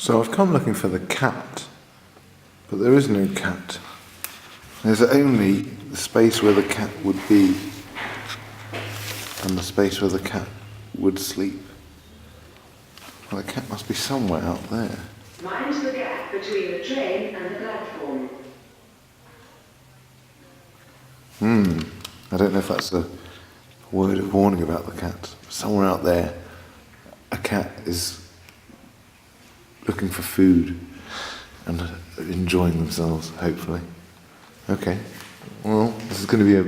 So I've come looking for the cat, but there is no cat. There's only the space where the cat would be and the space where the cat would sleep. Well, the cat must be somewhere out there. Mind the gap between the train and the platform. I don't know if that's a word of warning about the cat. Somewhere out there, a cat is looking for food and enjoying themselves, hopefully. Okay, well, this is going to be a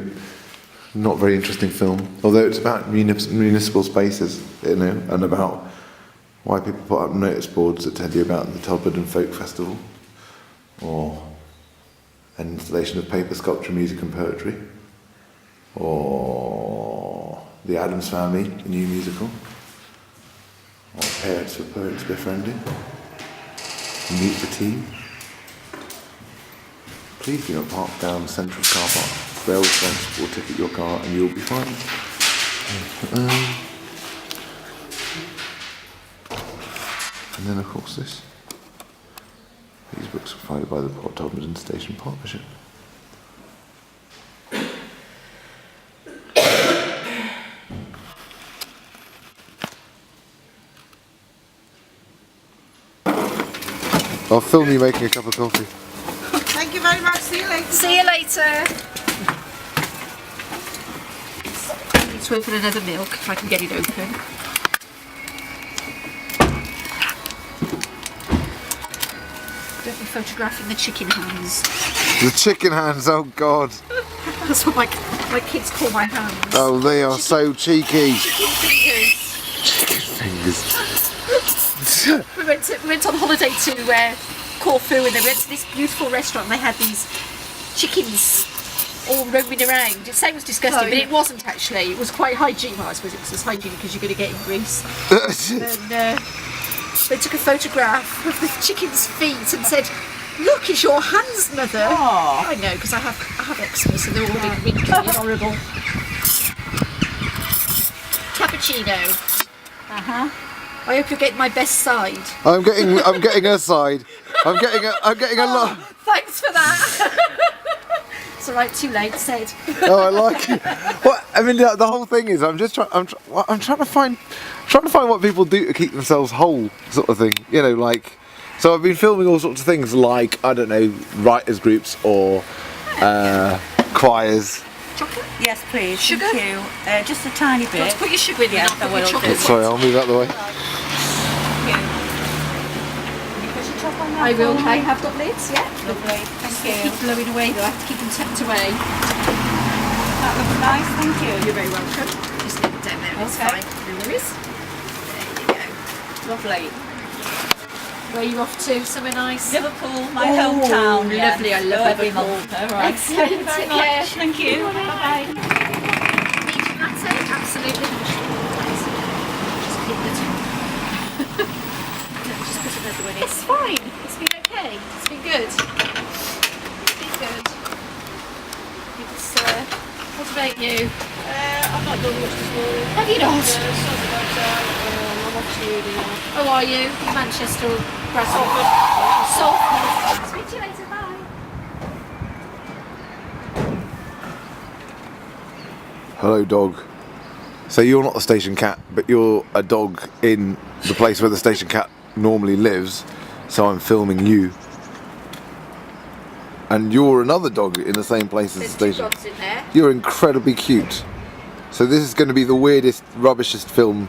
not very interesting film, although it's about municipal spaces, you know, and about why people put up notice boards that tell you about the Todmorden Folk Festival, or an installation of paper sculpture, music and poetry, or the Addams Family, a new musical, or Parents for Poets Befriended, Meet the Team. Please do not park down Central Car Park. Rail fence will ticket your car and you'll be fine. And then of course this. These books are provided by the Port Todmorden Station Partnership. I'll film you making a cup of coffee. Thank you very much. See you later. See you later. Let's wait for another milk if I can get it open. Don't be photographing the chicken hands. The chicken hands, oh God. That's what my kids call my hands. Oh, they are so cheeky. Chicken fingers. Chicken fingers. We went on holiday to Corfu, and they went to this beautiful restaurant and they had these chickens all roaming around. It sounds disgusting, but it wasn't actually. It was quite hygienic. Well, I suppose it was as hygienic as you're going to get in Greece. And they took a photograph of the chicken's feet and said, "Look, it's your hands, mother." Aww. I know, because I have eczema, so they're all being wrinkly and horrible. Cappuccino. I hope you're getting my best side. I'm getting her side. I'm getting a lot. Thanks for that. It's all right, too late said. Oh, I like it. Well, I mean, the whole thing is, I'm trying to find what people do to keep themselves whole, sort of thing. You know, like, so I've been filming all sorts of things, like, I don't know, writers groups or choirs. Chocolate? Yes, please. Sugar? Thank you. Just a tiny bit. Let's put your sugar in there. Yes, I'll I put your will chocolate. do. Sorry, I'll move out the way. Thank you. Can you put your top on that I will. for me? I have got lids, yeah. Lovely. Thank They you. keep blowing away though. I have to keep them tucked away. That looks nice. Thank you. You're very welcome. Just leave it down there. It's Okay. fine. No worries. There you go. Lovely. Where are you off to? Somewhere nice? Liverpool, my hometown. yes. Lovely. I love Every Liverpool. month. All right. Excellent. Thank you very Take care. much. Thank you. Bye-bye. Medium latte? Absolutely. Just keep the two. Just put another one in. It's fine. It's been okay. It's been good. It's been good. It's, what about you? I've not done much this morning. Have you not? I'm off to uni now. How are you? Manchester or Bradford? Salford. Speak to you later. Bye. Hello, dog. So you're not the station cat, but you're a dog in the place where the station cat normally lives. So I'm filming you. And you're another dog in the same place as the There's two station. dogs in there. You're incredibly cute. So this is going to be the weirdest, rubbishest film.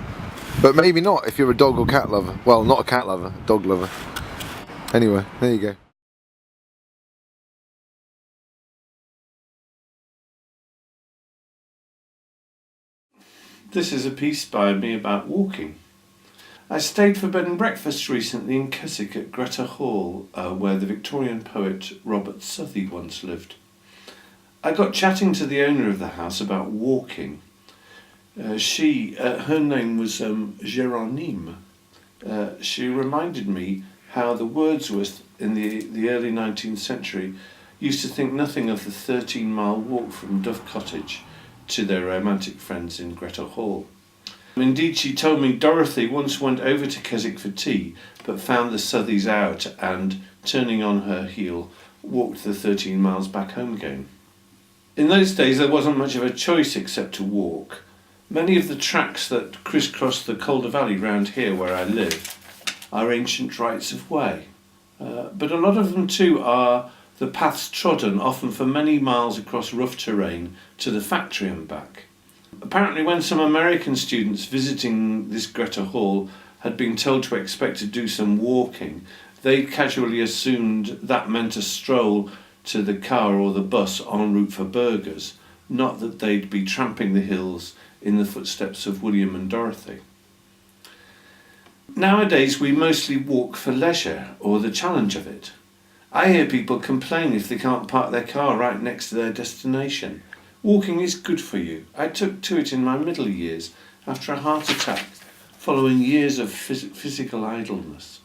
But maybe not if you're a dog or cat lover. Well, not a cat lover, dog lover. Anyway, there you go. This is a piece by me about walking. I stayed for bed and breakfast recently in Keswick at Greta Hall, where the Victorian poet Robert Southey once lived. I got chatting to the owner of the house about walking. Her name was Géronyme. She reminded me how the Wordsworth in the early 19th century used to think nothing of the 13-mile walk from Dove Cottage to their romantic friends in Greta Hall. Indeed, she told me Dorothy once went over to Keswick for tea, but found the Southies out and, turning on her heel, walked the 13 miles back home again. In those days there wasn't much of a choice except to walk. Many of the tracks that crisscross the Calder Valley round here where I live are ancient rights of way. But a lot of them too are the paths trodden, often for many miles across rough terrain, to the factory and back. Apparently when some American students visiting this Greta Hall had been told to expect to do some walking, they casually assumed that meant a stroll to the car or the bus en route for burgers, not that they'd be tramping the hills in the footsteps of William and Dorothy. Nowadays we mostly walk for leisure or the challenge of it. I hear people complain if they can't park their car right next to their destination. Walking is good for you. I took to it in my middle years after a heart attack following years of physical idleness.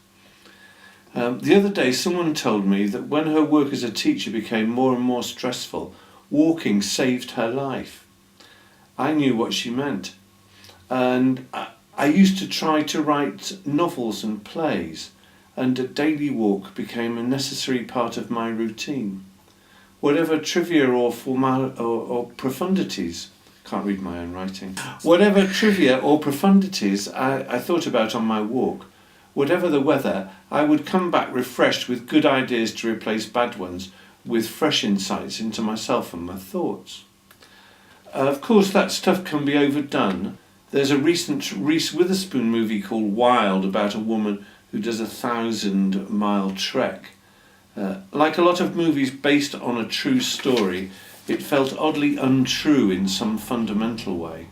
The other day someone told me that when her work as a teacher became more and more stressful, walking saved her life. I knew what she meant, and I used to try to write novels and plays, and a daily walk became a necessary part of my routine. Whatever trivia or profundities, can't read my own writing, whatever trivia or profundities I thought about on my walk, whatever the weather, I would come back refreshed with good ideas to replace bad ones, with fresh insights into myself and my thoughts. Of course, that stuff can be overdone. There's a recent Reese Witherspoon movie called Wild about a woman who does a 1,000-mile trek. Like a lot of movies based on a true story, it felt oddly untrue in some fundamental way.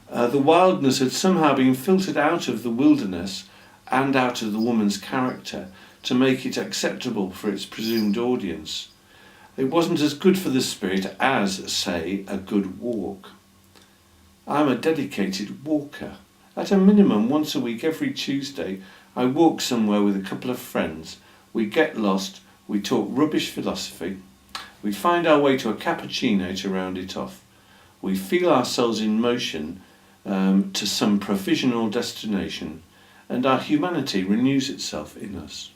The wildness had somehow been filtered out of the wilderness and out of the woman's character to make it acceptable for its presumed audience. It wasn't as good for the spirit as, say, a good walk. I'm a dedicated walker. At a minimum, once a week, every Tuesday, I walk somewhere with a couple of friends. We get lost, we talk rubbish philosophy, we find our way to a cappuccino to round it off. We feel ourselves in motion to some provisional destination, and our humanity renews itself in us.